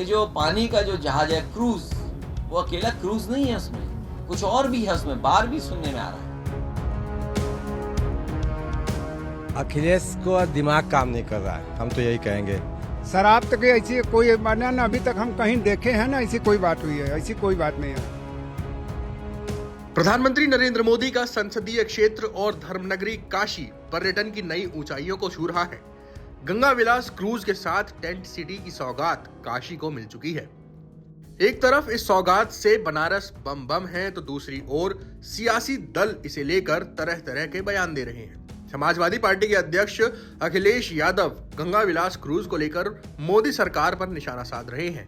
कि जो पानी का जो जहाज है क्रूज, वो अकेला क्रूज नहीं है, उसमें कुछ और भी है, उसमें बार भी सुनने में आ रहा है। अखिलेश को दिमाग काम नहीं कर रहा है, हम तो यही कहेंगे। शराब तक ऐसी कोई माना ना, अभी तक हम कहीं देखे हैं ना ऐसी कोई बात हुई है, ऐसी कोई बात नहीं है। प्रधानमंत्री नरेंद्र मोदी का संसदीय क्षेत्र और धर्मनगरी काशी पर्यटन की नई ऊंचाइयों को छू रहा है। गंगा विलास क्रूज के साथ टेंट सिटी की सौगात काशी को मिल चुकी है। एक तरफ इस सौगात से बनारस बम बम है, तो दूसरी ओर सियासी दल इसे लेकर तरह तरह के बयान दे रहे हैं। समाजवादी पार्टी के अध्यक्ष अखिलेश यादव गंगा विलास क्रूज को लेकर मोदी सरकार पर निशाना साध रहे हैं।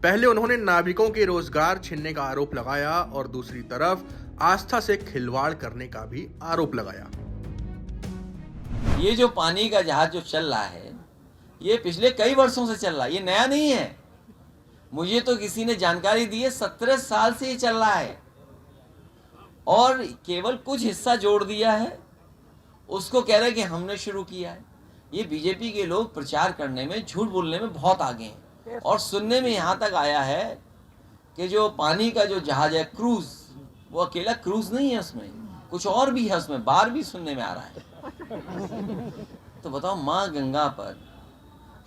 पहले उन्होंने नाविकों के रोजगार छीनने का आरोप लगाया और दूसरी तरफ आस्था से खिलवाड़ करने का भी आरोप लगाया। ये जो पानी का जहाज जो चल रहा है, ये पिछले कई वर्षों से चल रहा है, ये नया नहीं है। मुझे तो किसी ने जानकारी दी है, 17 साल से ये चल रहा है और केवल कुछ हिस्सा जोड़ दिया है, उसको कह रहे हैं कि हमने शुरू किया है। ये बीजेपी के लोग प्रचार करने में, झूठ बोलने में बहुत आगे हैं। और सुनने में यहाँ तक आया है कि जो पानी का जो जहाज है क्रूज, वो अकेला क्रूज नहीं है, उसमें कुछ और भी है, उसमें बार भी सुनने में आ रहा है। तो बताओ, माँ गंगा पर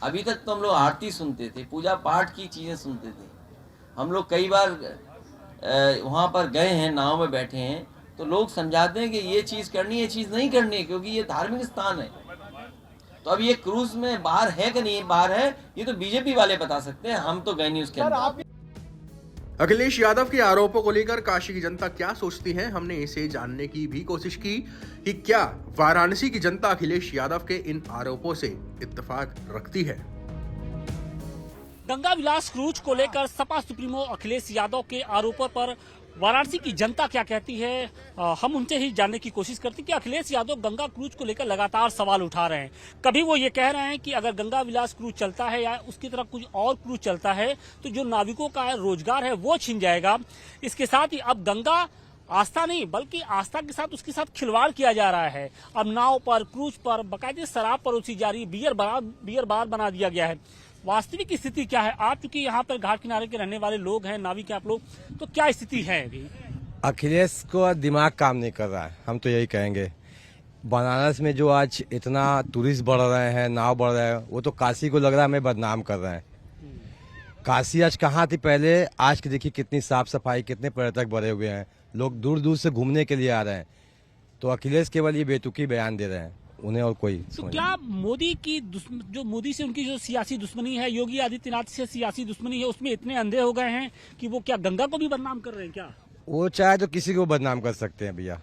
अभी तक तो हम लोग आरती सुनते थे, पूजा पाठ की चीजें सुनते थे। हम लोग कई बार वहां पर गए हैं, नाव में बैठे हैं, तो लोग समझाते हैं कि ये चीज करनी है, ये चीज नहीं करनी है, क्योंकि ये धार्मिक स्थान है। तो अब ये क्रूज में बाहर है कि नहीं बाहर है, ये तो बीजेपी वाले बता सकते हैं, हम तो गए नहीं उसके अंदर। अखिलेश यादव के आरोपों को लेकर काशी की जनता क्या सोचती है, हमने इसे जानने की भी कोशिश की कि क्या वाराणसी की जनता अखिलेश यादव के इन आरोपों से इत्तेफाक रखती है। गंगा विलास क्रूज को लेकर सपा सुप्रीमो अखिलेश यादव के आरोपों पर वाराणसी की जनता क्या कहती है, हम उनसे ही जानने की कोशिश करते हैं कि अखिलेश यादव गंगा क्रूज को लेकर लगातार सवाल उठा रहे हैं। कभी वो ये कह रहे हैं कि अगर गंगा विलास क्रूज चलता है या उसकी तरफ कुछ और क्रूज चलता है तो जो नाविकों का रोजगार है वो छिन जाएगा। इसके साथ ही अब गंगा आस्था नहीं बल्कि आस्था के साथ उसके साथ खिलवाड़ किया जा रहा है। अब नाव पर, क्रूज पर बाकायदे शराब परोसी जा रही है, बियर बार बना दिया गया है। वास्तविक स्थिति क्या है? आप चूंकि यहाँ पर घाट किनारे के रहने वाले लोग हैं, नाविक आप लोग, तो क्या स्थिति है अभी? अखिलेश को दिमाग काम नहीं कर रहा है, हम तो यही कहेंगे। बनारस में जो आज इतना टूरिस्ट बढ़ रहे हैं, नाव बढ़ रहे हैं, वो तो काशी को लग रहा है हमें बदनाम कर रहे हैं। काशी आज कहाँ थी पहले, आज की देखिए कितनी साफ सफाई, कितने पर्यटक भरे हुए हैं, लोग दूर दूर से घूमने के लिए आ रहे हैं। तो अखिलेश केवल ये बेतुकी बयान दे रहे हैं, उन्हें और कोई तो क्या मोदी की जो मोदी से उनकी जो सियासी दुश्मनी है, योगी आदित्यनाथ से सियासी दुश्मनी है, उसमें इतने अंधे हो गए हैं कि वो क्या गंगा को भी बदनाम कर रहे हैं क्या? वो चाहे तो किसी को बदनाम कर सकते हैं भैया,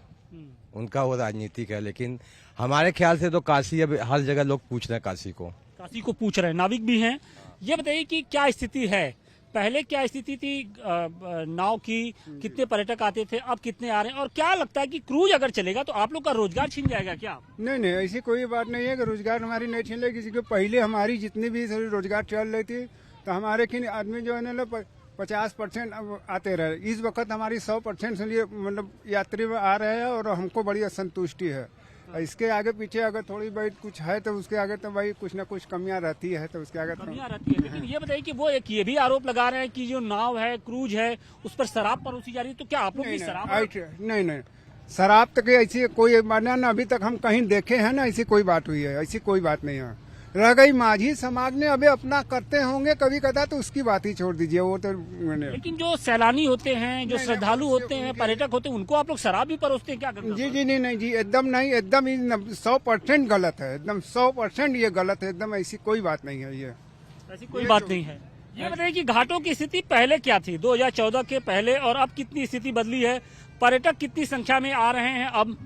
उनका वो राजनीतिक है। लेकिन हमारे ख्याल से तो काशी अब हर जगह लोग पूछ रहे हैं, काशी को पूछ रहे हैं, नाविक भी हैं। ये बताइए कि क्या स्थिति है, पहले क्या स्थिति थी नाव की, कितने पर्यटक आते थे, अब कितने आ रहे हैं, और क्या लगता है कि क्रूज अगर चलेगा तो आप लोग का रोजगार छीन जाएगा क्या? नहीं, ऐसी कोई बात नहीं है कि रोजगार हमारी नहीं छीन लेगी। किसी को पहले हमारी जितनी भी रोजगार चल रही थी तो हमारे किन आदमी जो है ना 50% आते रहे। इस वक्त हमारी 100% से लिए मतलब यात्री आ रहे हैं और हमको बड़ी असंतुष्टि है। इसके आगे पीछे अगर थोड़ी बहुत कुछ है तो उसके आगे तो भाई कुछ ना कुछ कमियां रहती है, तो उसके आगे कमियां रहती है। लेकिन ये बताइए कि वो एक ये भी आरोप लगा रहे हैं कि जो नाव है, क्रूज है, उस पर शराब परोसी जा रही है, तो क्या आप लोग भी शराब? नहीं, शराब तक ऐसी कोई माना ना, अभी तक हम कहीं देखे हैं ना ऐसी कोई बात हुई है, ऐसी कोई बात नहीं है। रह गई माझी समाज ने अभी अपना करते होंगे कभी कदा, तो उसकी बात ही छोड़ दीजिए, वो तो। लेकिन जो सैलानी होते हैं, जो श्रद्धालु होते हैं, पर्यटक होते हैं, उनको आप लोग शराब भी परोसते हैं क्या? जी नहीं जी, एकदम नहीं, एकदम 100% गलत है, एकदम 100% ये गलत है, एकदम ऐसी कोई बात नहीं है, ये ऐसी कोई बात नहीं है। ये बताइए कि घाटों की स्थिति पहले क्या थी 2014 के पहले, और अब कितनी स्थिति बदली है? पर्यटक कितनी संख्या में आ रहे हैं अब?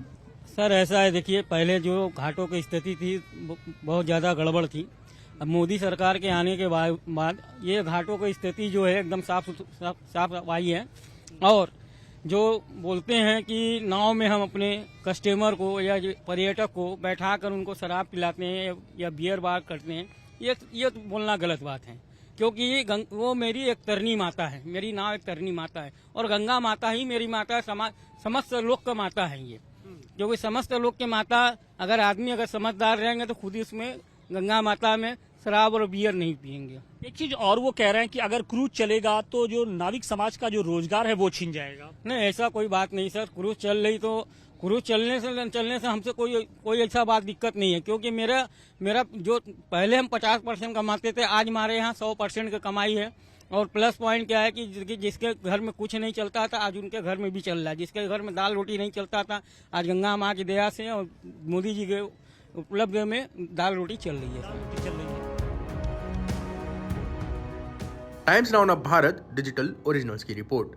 सर ऐसा है, देखिए पहले जो घाटों की स्थिति थी बहुत ज़्यादा गड़बड़ थी। अब मोदी सरकार के आने के बाद ये घाटों की स्थिति जो है एकदम साफ सफाई है। और जो बोलते हैं कि नाव में हम अपने कस्टमर को या पर्यटक को बैठा कर उनको शराब पिलाते हैं या बियर बार करते हैं, ये तो बोलना गलत बात है। क्योंकि वो मेरी एक तरनी माता है, मेरी नाव एक तरनी माता है, और गंगा माता ही मेरी माता है, समस्त लोक का माता है ये। क्योंकि समस्त लोग के माता, अगर आदमी अगर समझदार रहेंगे तो खुद ही उसमें गंगा माता में शराब और बियर नहीं पियेंगे। एक चीज और वो कह रहे हैं कि अगर क्रूज चलेगा तो जो नाविक समाज का जो रोजगार है वो छिन जाएगा। नहीं, ऐसा कोई बात नहीं सर। क्रूज चल रही तो क्रूज चलने से हमसे कोई ऐसा बात दिक्कत नहीं है, क्योंकि मेरा जो पहले हम 50% कमाते थे, आज हमारे यहाँ 100% की कमाई है। और प्लस पॉइंट क्या है कि जिसके घर में कुछ नहीं चलता था, आज उनके घर में भी चल रहा है। जिसके घर में दाल रोटी नहीं चलता था, आज गंगा माँ की दया से और मोदी जी के उपलब्ध में दाल रोटी चल रही है। Times now Bharat digital originals की रिपोर्ट।